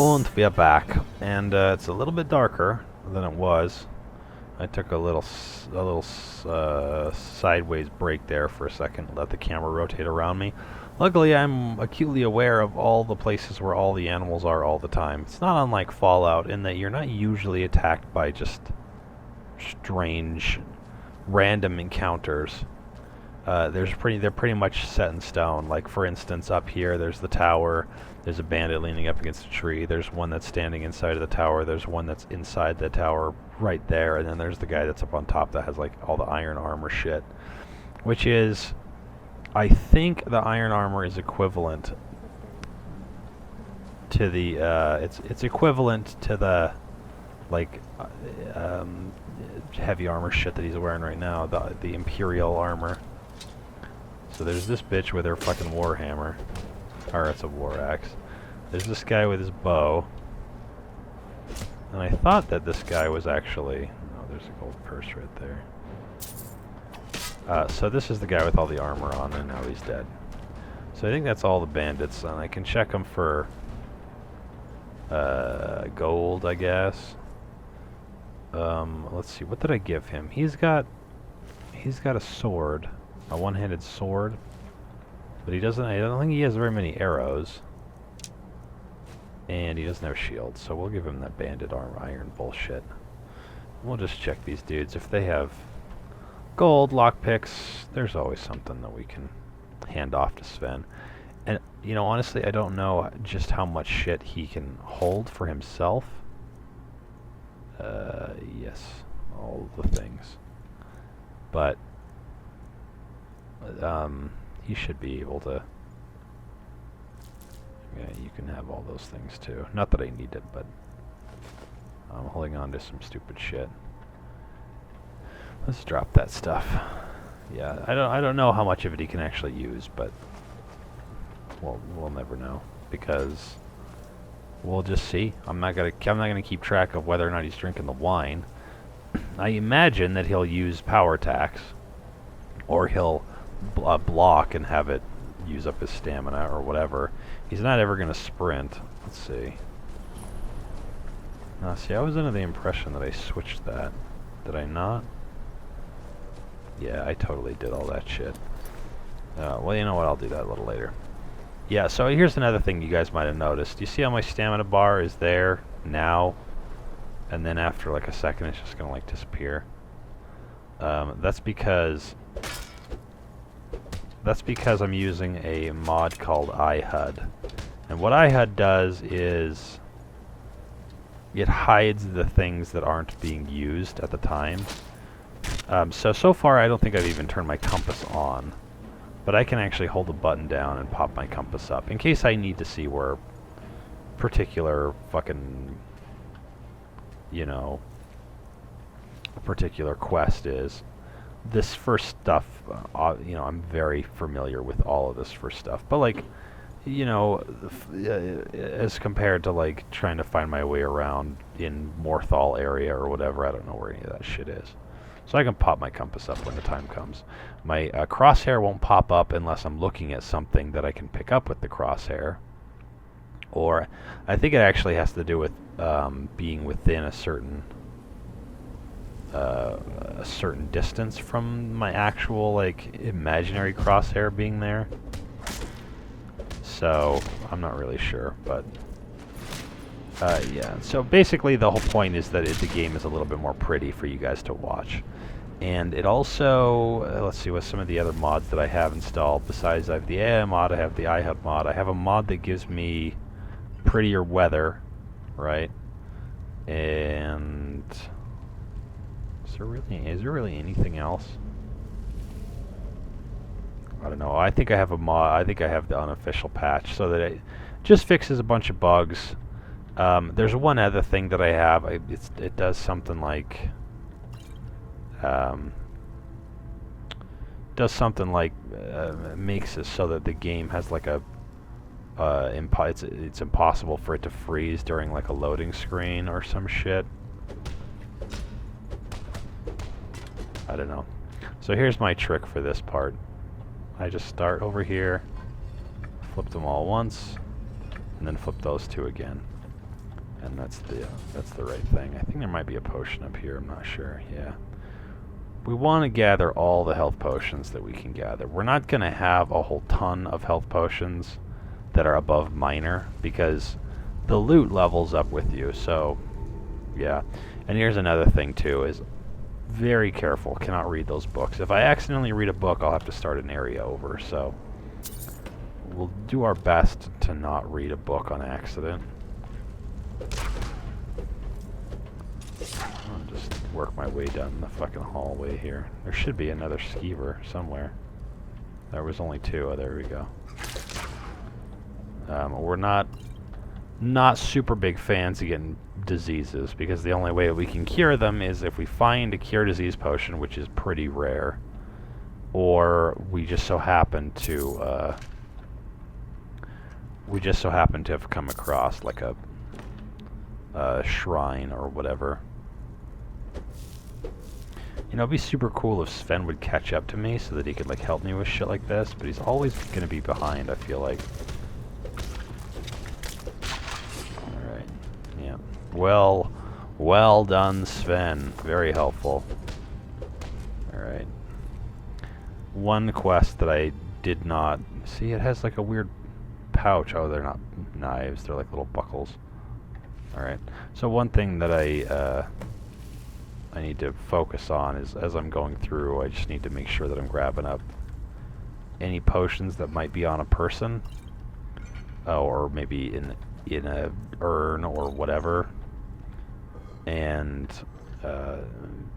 And we are back, and it's a little bit darker than it was. I took a little sideways break there for a second, let the camera rotate around me. Luckily, I'm acutely aware of all the places where all the animals are all the time. It's not unlike Fallout in that you're not usually attacked by just strange, random encounters. They're pretty much set in stone. Like, for instance, up here, there's the tower. There's a bandit leaning up against a tree. There's one that's standing inside of the tower. There's one that's inside the tower right there. And then there's the guy that's up on top that has, like, all the iron armor shit. Which is, I think the iron armor is equivalent to the, it's equivalent to the, like, heavy armor shit that he's wearing right now. The Imperial armor. So there's this bitch with her fucking warhammer. Or it's a war axe. There's this guy with his bow. And I thought that this guy was actually... Oh, there's a gold purse right there. So this is the guy with all the armor on, and now he's dead. So I think that's all the bandits, and I can check them for... gold, I guess. Let's see, what did I give him? He's got a sword. A one-handed sword. But he doesn't, I don't think he has very many arrows. And he doesn't have shield, so we'll give him that bandit armor iron bullshit. We'll just check these dudes. If they have gold, lockpicks, there's always something that we can hand off to Sven. And, you know, honestly, I don't know just how much shit he can hold for himself. Yes, all the things. But, he should be able to... Yeah, you can have all those things too. Not that I need it, but I'm holding on to some stupid shit. Let's drop that stuff. Yeah, I don't know how much of it he can actually use, but we'll never know because we'll just see. I'm not gonna keep track of whether or not he's drinking the wine. I imagine that he'll use power attacks, or he'll block and have it use up his stamina or whatever. He's not ever going to sprint. Let's see. See, I was under the impression that I switched that. Did I not? Yeah, I totally did all that shit. Well, you know what? I'll do that a little later. Yeah, so here's another thing you guys might have noticed. You see how my stamina bar is there now? And then after like a second, it's just going to like disappear. That's because I'm using a mod called iHUD. And what iHUD does is it hides the things that aren't being used at the time. So far I don't think I've even turned my compass on. But I can actually hold the button down and pop my compass up in case I need to see where particular fucking, you know, a particular quest is. This first stuff, you know, I'm very familiar with all of this first stuff. But, like, you know, as compared to, like, trying to find my way around in Morthal area or whatever, I don't know where any of that shit is. So I can pop my compass up when the time comes. My crosshair won't pop up unless I'm looking at something that I can pick up with the crosshair. Or, I think it actually has to do with being within a certain distance from my actual, like, imaginary crosshair being there. So, I'm not really sure, but... yeah, so basically the whole point is that the game is a little bit more pretty for you guys to watch. And it also... let's see what some of the other mods that I have installed. Besides I have the AI mod, I have the iHUD mod. I have a mod that gives me prettier weather, right? And... Is there really anything else? I don't know. I think I have a mod. I think I have the unofficial patch so that it just fixes a bunch of bugs. There's one other thing that I have. It does something like makes it so that the game has like a it's impossible for it to freeze during like a loading screen or some shit. I don't know. So here's my trick for this part. I just start over here, flip them all once, and then flip those two again. And that's the right thing. I think there might be a potion up here, I'm not sure, yeah. We want to gather all the health potions that we can gather. We're not going to have a whole ton of health potions that are above minor, because the loot levels up with you, so yeah. And here's another thing too, is very careful, cannot read those books. If I accidentally read a book, I'll have to start an area over, so we'll do our best to not read a book on accident. I'll just work my way down the fucking hallway here. There should be another skeever somewhere. There was only 2. Oh, there we go. We're not super big fans of getting diseases, because the only way we can cure them is if we find a cure disease potion, which is pretty rare, or we just so happen to have come across like a shrine or whatever. You know, it'd be super cool if Sven would catch up to me so that he could like help me with shit like this, but he's always gonna be behind, I feel like. Alright, yeah. Well done, Sven. Very helpful. Alright. One quest that I did not... See, it has like a weird pouch. Oh, they're not knives, they're like little buckles. Alright. So one thing that I need to focus on is, as I'm going through, I just need to make sure that I'm grabbing up any potions that might be on a person, or maybe in a urn or whatever, and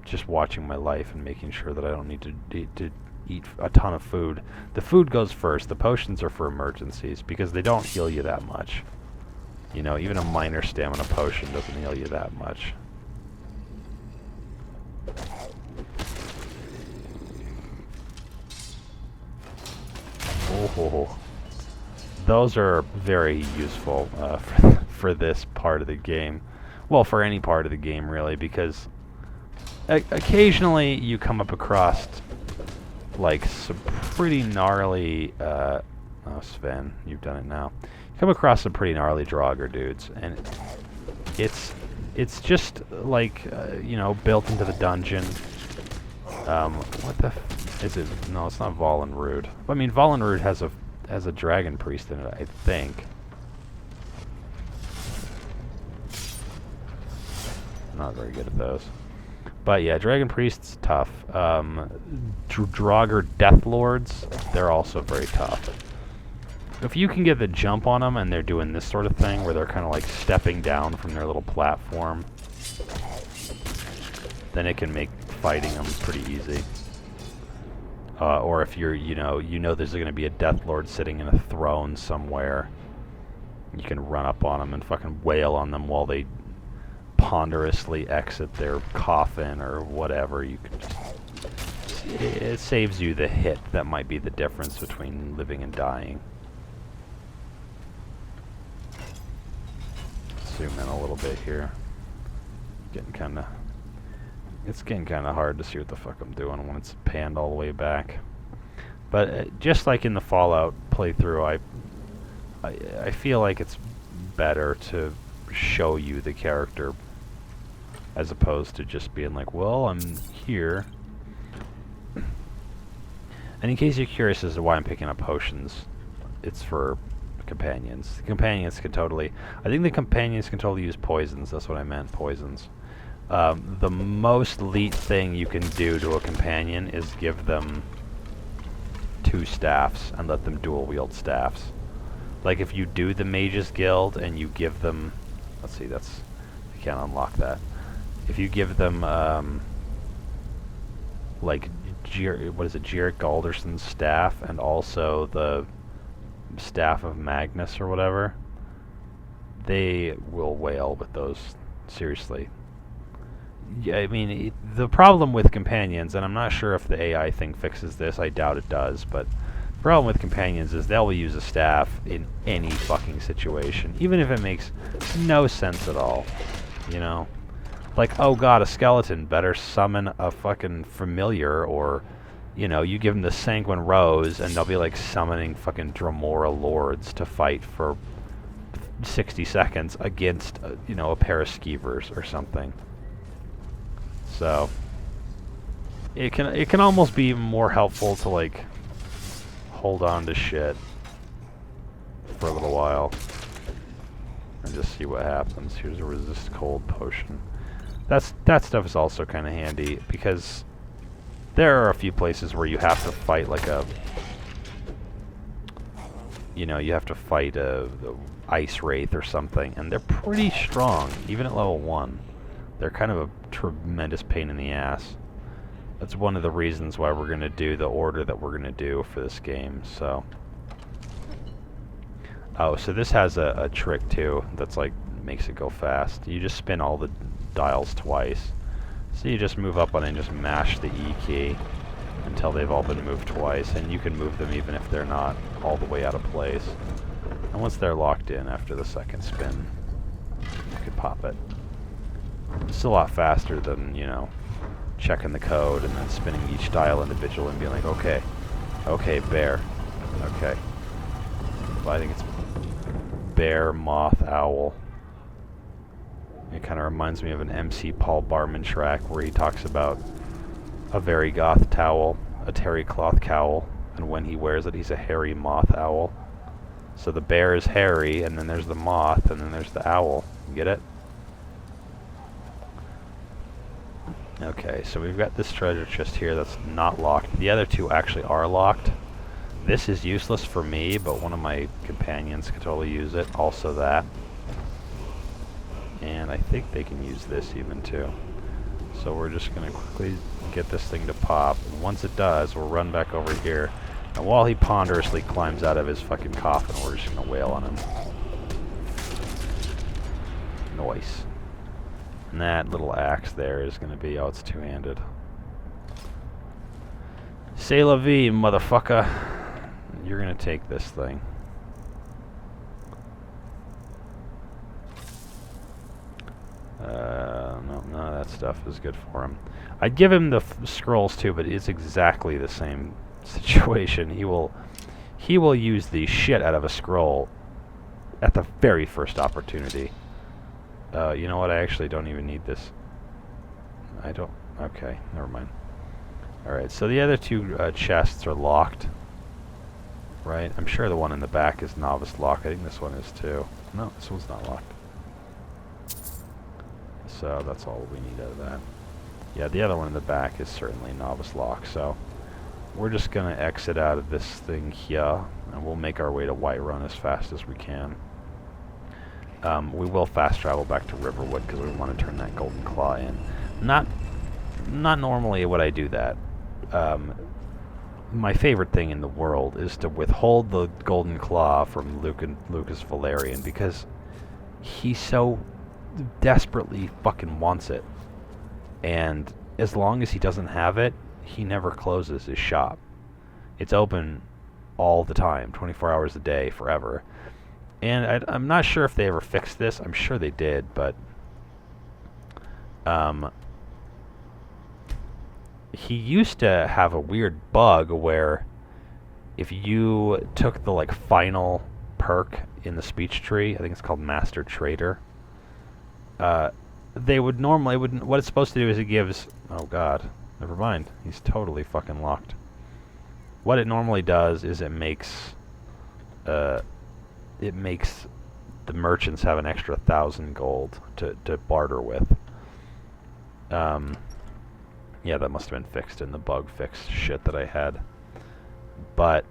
just watching my life and making sure that I don't need to eat a ton of food. The food goes first. The potions are for emergencies, because they don't heal you that much. You know, even a minor stamina potion doesn't heal you that much. Oh, those are very useful for this part of the game. Well, for any part of the game, really, because occasionally you come up across like some pretty gnarly... oh, Sven, you've done it now. You come across some pretty gnarly Draugr dudes, and it's just like, you know, built into the dungeon. What the is it? No, it's not Vollenrood. I mean, Vollenrood has a dragon priest in it, I think. Not very good at those. But yeah, dragon priest's tough. Draugr death lords, they're also very tough. If you can get the jump on them and they're doing this sort of thing where they're kind of like stepping down from their little platform, then it can make fighting them pretty easy. Or if you're, you know there's going to be a death lord sitting in a throne somewhere, you can run up on them and fucking wail on them while they ponderously exit their coffin or whatever. You can just, it saves you the hit that might be the difference between living and dying. Zoom in a little bit here. It's getting kind of hard to see what the fuck I'm doing when it's panned all the way back. But just like in the Fallout playthrough, I feel like it's better to show you the character as opposed to just being like, well, I'm here. And in case you're curious as to why I'm picking up potions, it's for companions. The companions can totally... I think the companions can totally use poisons. That's what I meant, poisons. The most elite thing you can do to a companion is give them 2 staffs and let them dual wield staffs. Like if you do the Mage's Guild and you give them... Let's see, that's... You can't unlock that. If you give them, like, what is it, Jarek Galderson's staff and also the Staff of Magnus or whatever, they will wail with those, seriously. Yeah, I mean, the problem with companions, and I'm not sure if the AI thing fixes this, I doubt it does, but the problem with companions is they'll use a staff in any fucking situation, even if it makes no sense at all, you know? Like, oh god, a skeleton, better summon a fucking familiar, or, you know, you give them the Sanguine Rose, and they'll be like summoning fucking Dremora lords to fight for 60 seconds against, you know, a pair of skeevers or something. So it can almost be more helpful to like hold on to shit for a little while and just see what happens. Here's a resist cold potion. That stuff is also kind of handy because there are a few places where you have to fight like a, you know, you have to fight a ice wraith or something, and they're pretty strong, even at level 1. They're kind of a tremendous pain in the ass. That's one of the reasons why we're going to do the order that we're going to do for this game, so. Oh, so this has a trick too that's like, makes it go fast. You just spin all the dials twice. So you just move up on it and just mash the E key until they've all been moved twice, and you can move them even if they're not all the way out of place. And once they're locked in after the second spin, you could pop it. It's a lot faster than, you know, checking the code and then spinning each dial individually and being like, okay, okay, bear, okay. Well, I think it's bear, moth, owl. It kind of reminds me of an MC Paul Barman track where he talks about a very goth towel, a terry cloth cowl, and when he wears it, he's a hairy moth owl. So the bear is hairy, and then there's the moth, and then there's the owl. You get it? Okay, so we've got this treasure chest here that's not locked. The other two actually are locked. This is useless for me, but one of my companions could totally use it. Also that. And I think they can use this even too. So we're just going to quickly get this thing to pop. And once it does, we'll run back over here. And while he ponderously climbs out of his fucking coffin, we're just going to wail on him. Nice. And that little axe there is going to be, oh, it's two-handed. C'est la vie, motherfucker. You're going to take this thing. No, none of that stuff is good for him. I'd give him the scrolls too, but it's exactly the same situation. He will use the shit out of a scroll at the very first opportunity. You know what? I actually don't even need this. I don't. Okay, never mind. All right. So the other two chests are locked. Right? I'm sure the one in the back is novice lock. I think this one is too. No, this one's not locked. So that's all we need out of that. Yeah, the other one in the back is certainly novice lock. So we're just gonna exit out of this thing here, and we'll make our way to Whiterun as fast as we can. We will fast travel back to Riverwood because we want to turn that Golden Claw in. Not normally would I do that. My favorite thing in the world is to withhold the Golden Claw from Lucas Valerian because he so desperately fucking wants it. And as long as he doesn't have it, he never closes his shop. It's open all the time, 24 hours a day, forever. And I'm not sure if they ever fixed this. I'm sure they did, but he used to have a weird bug where if you took the like final perk in the speech tree, I think it's called Master Trader, they would normally what it's supposed to do is it gives, oh god, never mind, he's totally fucking locked. What it normally does is it makes the merchants have an extra 1,000 gold to barter with. Yeah, that must have been fixed in the bug fix shit that I had. But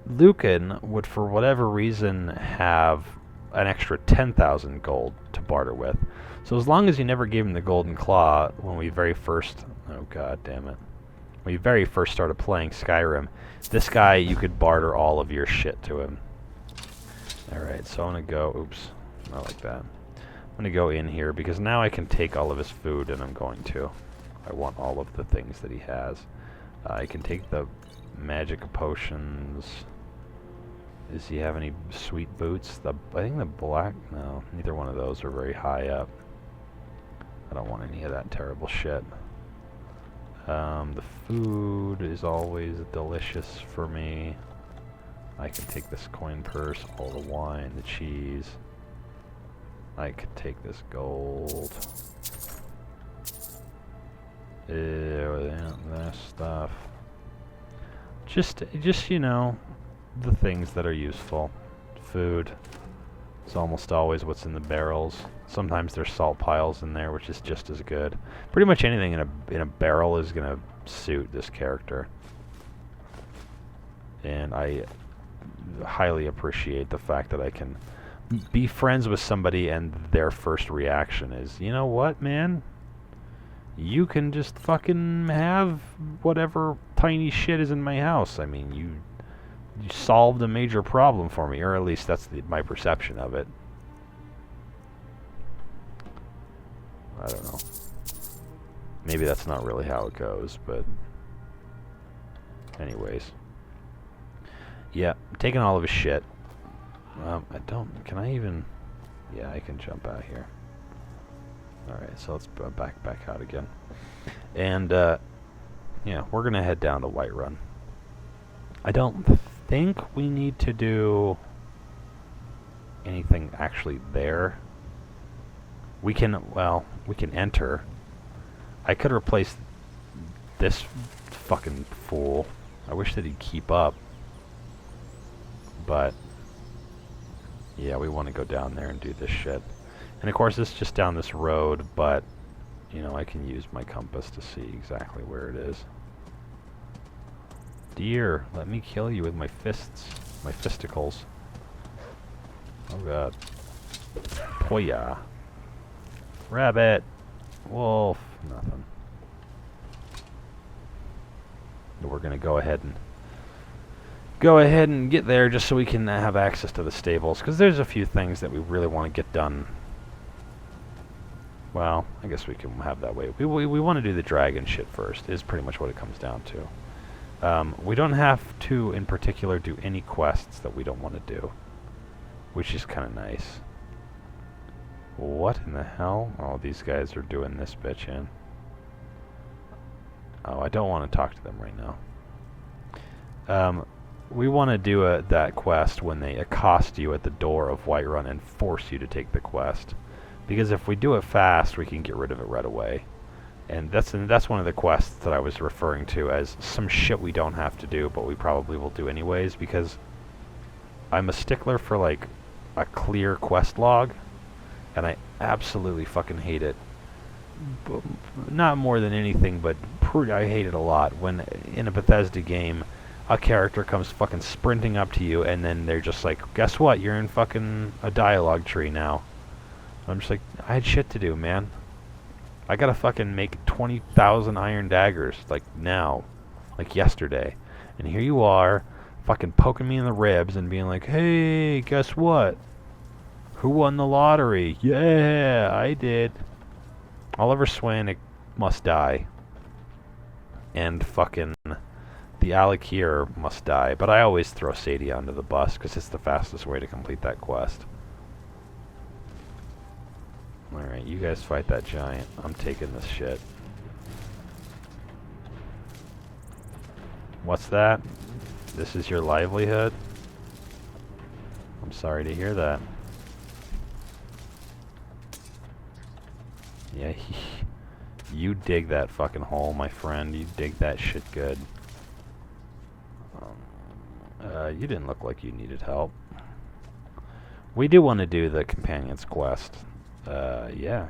Lucan would, for whatever reason, have an extra 10,000 gold to barter with. So as long as you never gave him the Golden Claw when we very first... Oh god damn it. When we very first started playing Skyrim, this guy, you could barter all of your shit to him. Alright, so I'm gonna go... Oops, not like that. I'm gonna go in here because now I can take all of his food, and I'm going to. I want all of the things that he has. I can take the magic potions. Does he have any sweet boots? I think the black... No, neither one of those are very high up. I don't want any of that terrible shit. The food is always delicious for me. I can take this coin purse, all the wine, the cheese. I could take this gold. Ew, that stuff. Just you know, the things that are useful. Food. It's almost always what's in the barrels. Sometimes there's salt piles in there, which is just as good. Pretty much anything in a barrel is gonna suit this character. And I highly appreciate the fact that I can be friends with somebody and their first reaction is, you know what, man? You can just fucking have whatever tiny shit is in my house. I mean, you solved a major problem for me, or at least that's my perception of it. I don't know. Maybe that's not really how it goes, but anyways. Yeah, taking all of his shit. Can I even... Yeah, I can jump out here. Alright, so let's back out again. And, yeah, we're gonna head down to Whiterun. I don't think we need to do anything actually there. We can enter. I could replace this fucking fool. I wish that he'd keep up. But, yeah, we want to go down there and do this shit. And of course, it's just down this road, but, you know, I can use my compass to see exactly where it is. Deer, let me kill you with my fists. My fisticles. Oh god. Poya. Rabbit. Wolf. Nothing. But we're gonna go ahead and get there just so we can have access to the stables, because there's a few things that we really want to get done. Well, I guess we can have that way. We want to do the dragon shit first, is pretty much what it comes down to. We don't have to, in particular, do any quests that we don't want to do, which is kind of nice. What in the hell? Oh, these guys are doing this bitch in. Oh, I don't want to talk to them right now. We want to do that quest when they accost you at the door of Whiterun and force you to take the quest. Because if we do it fast, we can get rid of it right away. And that's one of the quests that I was referring to as some shit we don't have to do, but we probably will do anyways, because I'm a stickler for, like, a clear quest log, and I absolutely fucking hate it. Not more than anything, but I hate it a lot when, in a Bethesda game, a character comes fucking sprinting up to you, and then they're just like, guess what, you're in fucking a dialogue tree now. I'm just like, I had shit to do, man. I gotta fucking make 20,000 iron daggers, like, now. Like, yesterday. And here you are, fucking poking me in the ribs and being like, hey, guess what? Who won the lottery? Yeah, I did. Oliver Swanik must die. And fucking the Alakir must die. But I always throw Sadie under the bus, because it's the fastest way to complete that quest. Alright, you guys fight that giant. I'm taking this shit. What's that? This is your livelihood? I'm sorry to hear that. Yeah, you dig that fucking hole, my friend. You dig that shit good. You didn't look like you needed help. We do want to do the companion's quest. Yeah.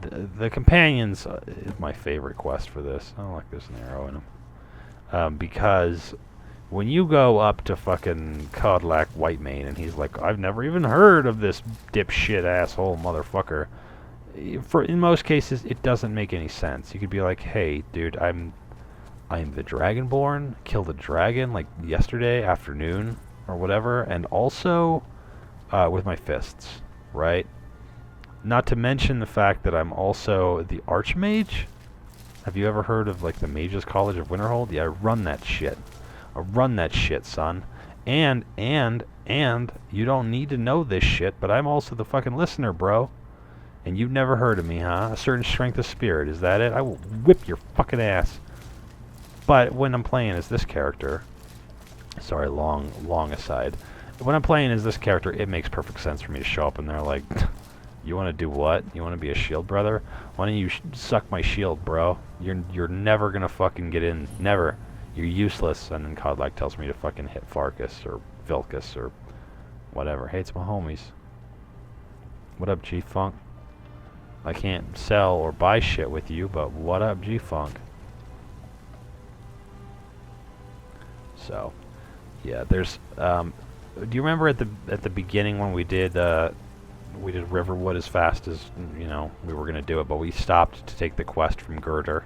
The companions is my favorite quest for this. I don't like there's an arrow in them. Because when you go up to fucking Codlac Whitemane and he's like, I've never even heard of this dipshit asshole motherfucker. In most cases, it doesn't make any sense. You could be like, hey, dude, I'm the Dragonborn, killed a dragon like yesterday afternoon or whatever, and also with my fists, right? Not to mention the fact that I'm also the Archmage. Have you ever heard of like the Mages College of Winterhold? Yeah, I run that shit. I run that shit, son. And you don't need to know this shit, but I'm also the fucking listener, bro. And you've never heard of me, huh? A certain strength of spirit, is that it? I will whip your fucking ass. But when I'm playing as this character, Sorry, long aside. When I'm playing as this character, it makes perfect sense for me to show up and they're like, you want to do what? You want to be a shield brother? Why don't you suck my shield, bro? You're never gonna fucking get in. Never. You're useless. And then Codlac tells me to fucking hit Farkas or Vilkas or whatever. Hey, it's my homies. What up, G-Funk? I can't sell or buy shit with you, but what up, G-Funk? So, yeah, there's, do you remember at the beginning when we did Riverwood as fast as, you know, we were gonna do it, but we stopped to take the quest from Girder,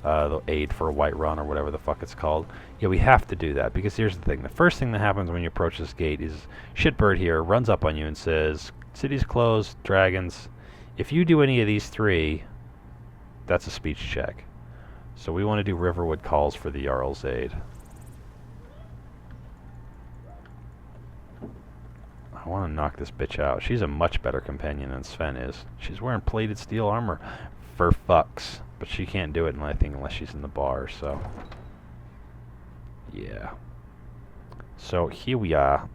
the aid for a white run or whatever the fuck it's called. Yeah, we have to do that, because here's the thing. The first thing that happens when you approach this gate is Shitbird here runs up on you and says, city's closed, dragons. If you do any of these three, that's a speech check. So we want to do Riverwood calls for the Jarl's aid. I want to knock this bitch out. She's a much better companion than Sven is. She's wearing plated steel armor for fucks. But she can't do it, I think, unless she's in the bar, so... yeah. So, here we are.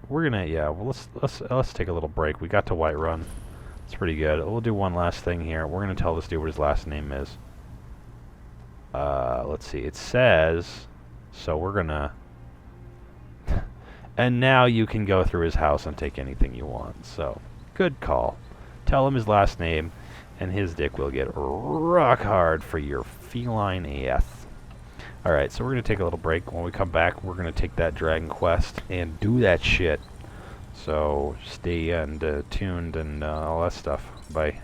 We're gonna, yeah, well, let's take a little break. We got to Whiterun. It's pretty good. We'll do one last thing here. We're gonna tell this dude what his last name is. Let's see. It says... so we're gonna... and now you can go through his house and take anything you want. So, good call. Tell him his last name, and his dick will get rock hard for your feline ass. Alright, so we're going to take a little break. When we come back, we're going to take that Dragon Quest and do that shit. So, stay and tuned and all that stuff. Bye.